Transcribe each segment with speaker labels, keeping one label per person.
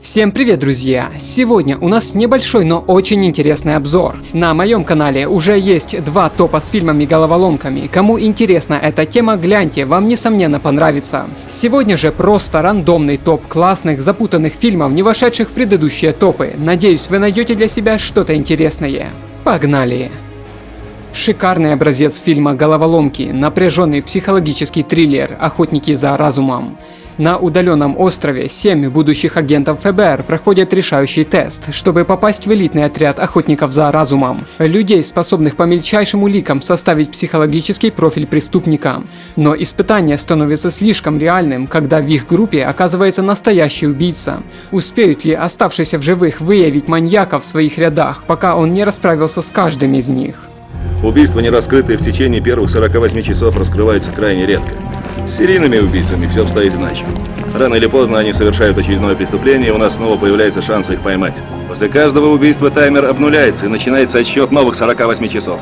Speaker 1: Всем привет, друзья! Сегодня у нас небольшой, но очень интересный обзор. На моем канале уже есть два топа с фильмами-головоломками. Кому интересна эта тема, гляньте, вам несомненно понравится. Сегодня же просто рандомный топ классных, запутанных фильмов, не вошедших в предыдущие топы. Надеюсь, вы найдете для себя что-то интересное. Погнали! Шикарный образец фильма «Головоломки», напряженный психологический триллер «Охотники за разумом». На удаленном острове 7 будущих агентов ФБР проходят решающий тест, чтобы попасть в элитный отряд охотников за разумом. Людей, способных по мельчайшим уликам составить психологический профиль преступника. Но испытание становится слишком реальным, когда в их группе оказывается настоящий убийца. Успеют ли оставшиеся в живых выявить маньяка в своих рядах, пока он не расправился с каждым из них?
Speaker 2: Убийства, не раскрытые в течение первых 48 часов, раскрываются крайне редко. С серийными убийцами все обстоит иначе. Рано или поздно они совершают очередное преступление, и у нас снова появляется шанс их поймать. После каждого убийства таймер обнуляется, и начинается отсчет новых 48 часов.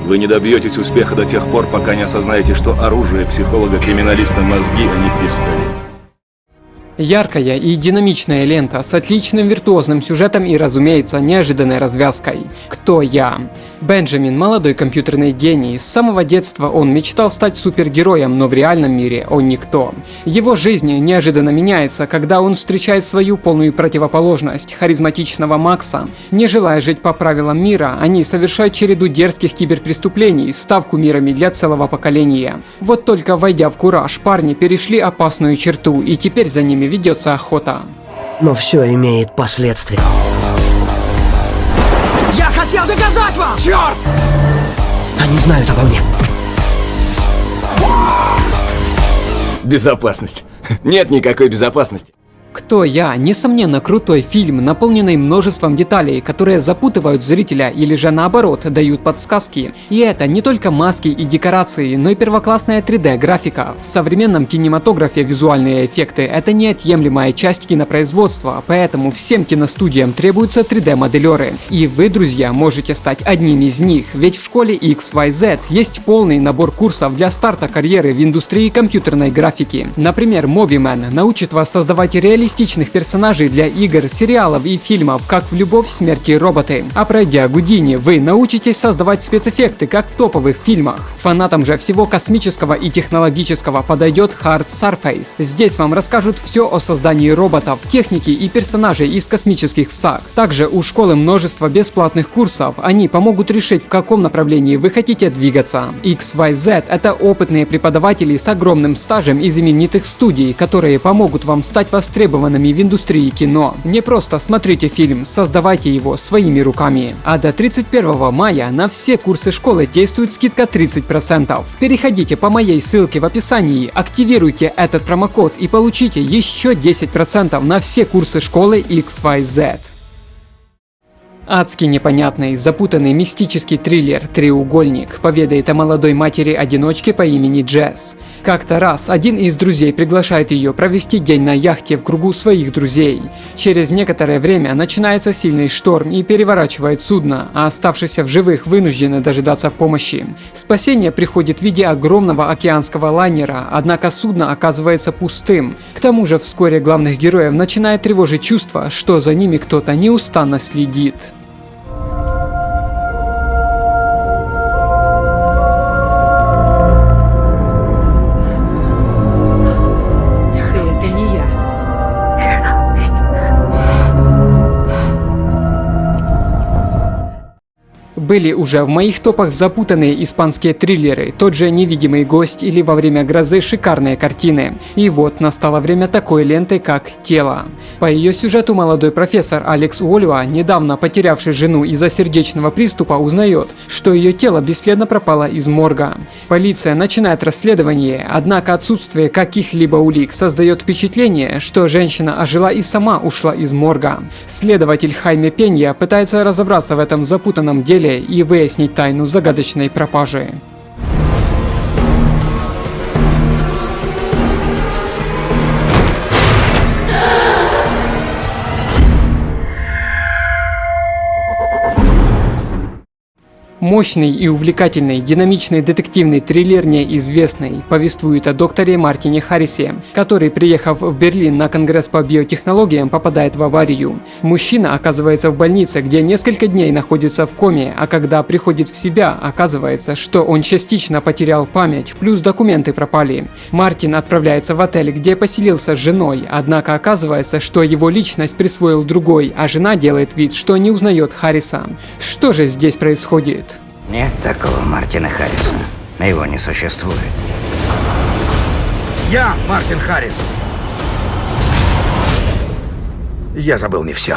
Speaker 2: Вы не добьетесь успеха до тех пор, пока не осознаете, что оружие психолога-криминалиста мозги, а не пистолет.
Speaker 1: Яркая и динамичная лента с отличным виртуозным сюжетом и, разумеется, неожиданной развязкой. Кто я? Бенджамин – молодой компьютерный гений. С самого детства он мечтал стать супергероем, но в реальном мире он никто. Его жизнь неожиданно меняется, когда он встречает свою полную противоположность – харизматичного Макса. Не желая жить по правилам мира, они совершают череду дерзких киберпреступлений, став кумирами для целого поколения. Вот только войдя в кураж, парни перешли опасную черту, и теперь за ними ведется охота.
Speaker 3: Но все имеет последствия.
Speaker 4: Я хотел доказать вам! Черт!
Speaker 3: Они знают обо мне.
Speaker 5: Безопасность. Нет никакой безопасности.
Speaker 1: «Кто я?» Несомненно, крутой фильм, наполненный множеством деталей, которые запутывают зрителя или же наоборот дают подсказки. И это не только маски и декорации, но и первоклассная 3D-графика. В современном кинематографе визуальные эффекты – это неотъемлемая часть кинопроизводства, поэтому всем киностудиям требуются 3D-моделеры. И вы, друзья, можете стать одним из них, ведь в школе XYZ есть полный набор курсов для старта карьеры в индустрии компьютерной графики. Например, Movieman научит вас создавать реалистичных персонажей для игр, сериалов и фильмов, как в «Любовь, смерть и роботы». А пройдя Гудини, вы научитесь создавать спецэффекты, как в топовых фильмах. Фанатам же всего космического и технологического подойдет Hard Surface. Здесь вам расскажут все о создании роботов, техники и персонажей из космических саг. Также у школы множество бесплатных курсов, они помогут решить, в каком направлении вы хотите двигаться. XYZ – это опытные преподаватели с огромным стажем из именитых студий, которые помогут вам стать востребованными в индустрии кино. Не просто смотрите фильм, создавайте его своими руками. А до 31 мая на все курсы школы действует скидка 30%. Переходите по моей ссылке в описании, активируйте этот промокод и получите еще 10% на все курсы школы XYZ. Адски непонятный, запутанный мистический триллер «Треугольник» поведает о молодой матери-одиночке по имени Джесс. Как-то раз один из друзей приглашает ее провести день на яхте в кругу своих друзей. Через некоторое время начинается сильный шторм и переворачивает судно, а оставшиеся в живых вынуждены дожидаться помощи. Спасение приходит в виде огромного океанского лайнера, однако судно оказывается пустым. К тому же вскоре главных героев начинает тревожить чувство, что за ними кто-то неустанно следит. Были уже в моих топах запутанные испанские триллеры, тот же «Невидимый гость» или «Во время грозы» шикарные картины. И вот настало время такой ленты, как «Тело». По ее сюжету молодой профессор Алекс Уолюа, недавно потерявший жену из-за сердечного приступа, узнает, что ее тело бесследно пропало из морга. Полиция начинает расследование, однако отсутствие каких-либо улик создает впечатление, что женщина ожила и сама ушла из морга. Следователь Хайме Пенья пытается разобраться в этом запутанном деле и выяснить тайну загадочной пропажи. Мощный и увлекательный, динамичный детективный триллер «Неизвестный» повествует о докторе Мартине Харрисе, который, приехав в Берлин на конгресс по биотехнологиям, попадает в аварию. Мужчина оказывается в больнице, где несколько дней находится в коме, а когда приходит в себя, оказывается, что он частично потерял память, плюс документы пропали. Мартин отправляется в отель, где поселился с женой, однако оказывается, что его личность присвоил другой, а жена делает вид, что не узнает Харриса. Что же здесь происходит?
Speaker 6: Нет такого Мартина Харриса. Его не существует.
Speaker 4: Я Мартин Харрис. Я забыл не все.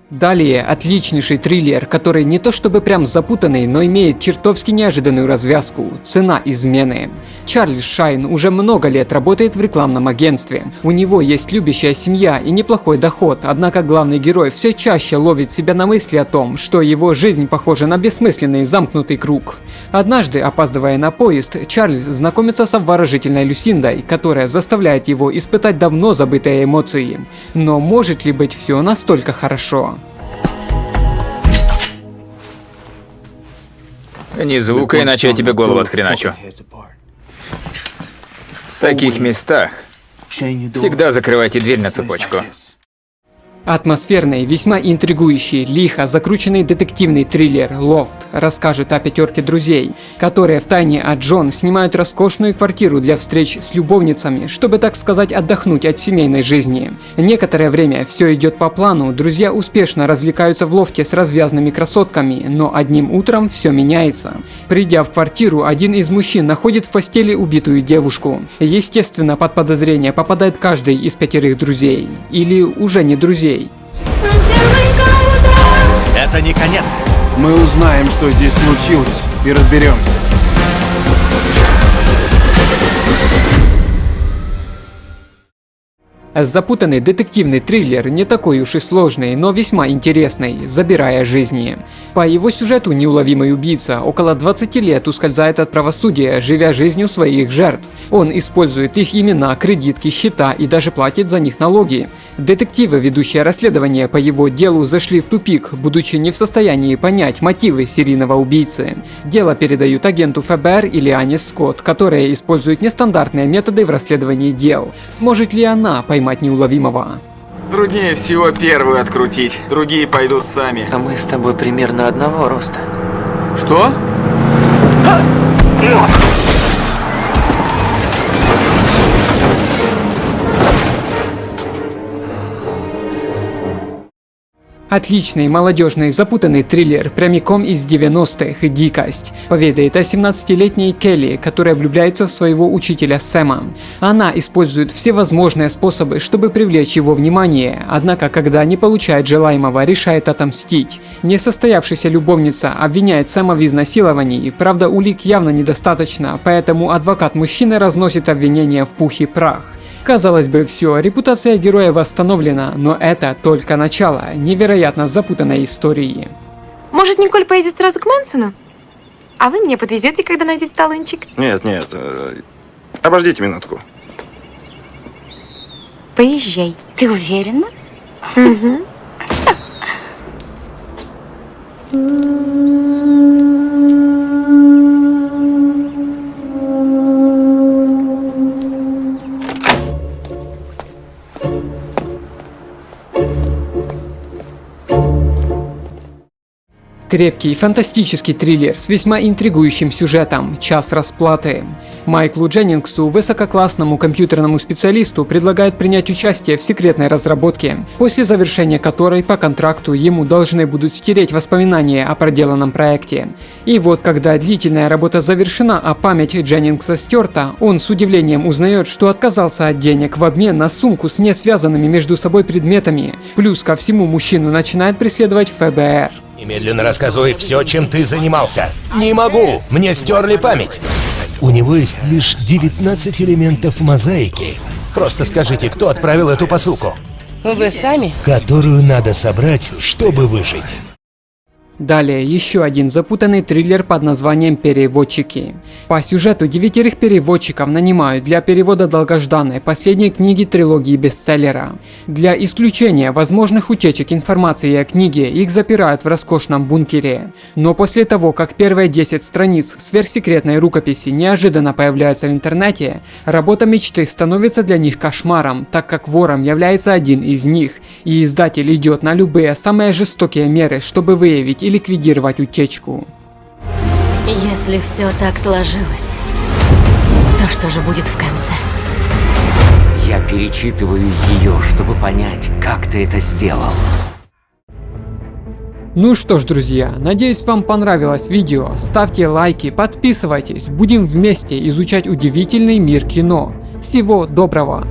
Speaker 1: Далее отличнейший триллер, который не то чтобы прям запутанный, но имеет чертовски неожиданную развязку. Цена измены. Чарльз Шайн уже много лет работает в рекламном агентстве. У него есть любящая семья и неплохой доход, однако главный герой все чаще ловит себя на мысли о том, что его жизнь похожа на бессмысленный замкнутый круг. Однажды, опаздывая на поезд, Чарльз знакомится с обворожительной Люсиндой, которая заставляет его испытать давно забытые эмоции. Но может ли быть все настолько хорошо?
Speaker 7: Ни звука, иначе я тебе голову отхреначу. В таких местах всегда закрывайте дверь на цепочку.
Speaker 1: Атмосферный, весьма интригующий, лихо закрученный детективный триллер «Лофт» расскажет о пятерке друзей, которые втайне от Джон снимают роскошную квартиру для встреч с любовницами, чтобы, так сказать, отдохнуть от семейной жизни. Некоторое время все идет по плану, друзья успешно развлекаются в лофте с развязными красотками, но одним утром все меняется. Придя в квартиру, один из мужчин находит в постели убитую девушку. Естественно, под подозрение попадает каждый из пятерых друзей. Или уже не друзей.
Speaker 8: Это не конец. Мы узнаем, что здесь случилось, и разберемся.
Speaker 1: Запутанный детективный триллер не такой уж и сложный, но весьма интересный, забирая жизни. По его сюжету неуловимый убийца около 20 лет ускользает от правосудия, живя жизнью своих жертв. Он использует их имена, кредитки, счета и даже платит за них налоги. Детективы, ведущие расследование по его делу, зашли в тупик, будучи не в состоянии понять мотивы серийного убийцы. Дело передают агенту ФБР Ильяне Скотт, которая использует нестандартные методы в расследовании дел. Сможет ли она поймать неуловимого?
Speaker 5: Труднее всего первую открутить, другие пойдут сами.
Speaker 3: А мы с тобой примерно одного роста.
Speaker 5: Что?
Speaker 1: Отличный, молодежный, запутанный триллер прямиком из 90-х «Дикость» поведает о 17-летней Келли, которая влюбляется в своего учителя Сэма. Она использует все возможные способы, чтобы привлечь его внимание, однако, когда не получает желаемого, решает отомстить. Несостоявшаяся любовница обвиняет Сэма в изнасиловании, правда, улик явно недостаточно, поэтому адвокат мужчины разносит обвинения в пух и прах. Казалось бы, все, репутация героя восстановлена, но это только начало невероятно запутанной истории.
Speaker 9: Может, Николь поедет сразу к Мэнсону? А вы мне подвезете, когда найдете талончик?
Speaker 10: Нет, обождите минутку.
Speaker 9: Поезжай.
Speaker 11: Ты уверена?
Speaker 9: Угу.
Speaker 1: Крепкий, фантастический триллер с весьма интригующим сюжетом «Час расплаты». Майклу Дженнингсу, высококлассному компьютерному специалисту, предлагают принять участие в секретной разработке, после завершения которой по контракту ему должны будут стереть воспоминания о проделанном проекте. И вот, когда длительная работа завершена, а память Дженнингса стерта, он с удивлением узнает, что отказался от денег в обмен на сумку с несвязанными между собой предметами. Плюс ко всему мужчину начинает преследовать ФБР.
Speaker 12: Немедленно рассказывай все, чем ты занимался. Не могу, мне стерли память. У него есть лишь 19 элементов мозаики. Просто скажите, кто отправил эту посылку?
Speaker 13: Вы сами?
Speaker 12: Которую надо собрать, чтобы выжить.
Speaker 1: Далее еще один запутанный триллер под названием «Переводчики». По сюжету 9 переводчиков нанимают для перевода долгожданной последней книги трилогии бестселлера. Для исключения возможных утечек информации о книге их запирают в роскошном бункере. Но после того, как первые 10 страниц сверхсекретной рукописи неожиданно появляются в интернете, работа мечты становится для них кошмаром, так как вором является один из них, и издатель идет на любые самые жестокие меры, чтобы выявить и ликвидировать утечку.
Speaker 9: Если все так сложилось, то что же будет в конце?
Speaker 6: Я перечитываю ее, чтобы понять, как ты это сделал.
Speaker 1: Ну что ж, друзья, надеюсь, вам понравилось видео. Ставьте лайки, подписывайтесь, будем вместе изучать удивительный мир кино. Всего доброго!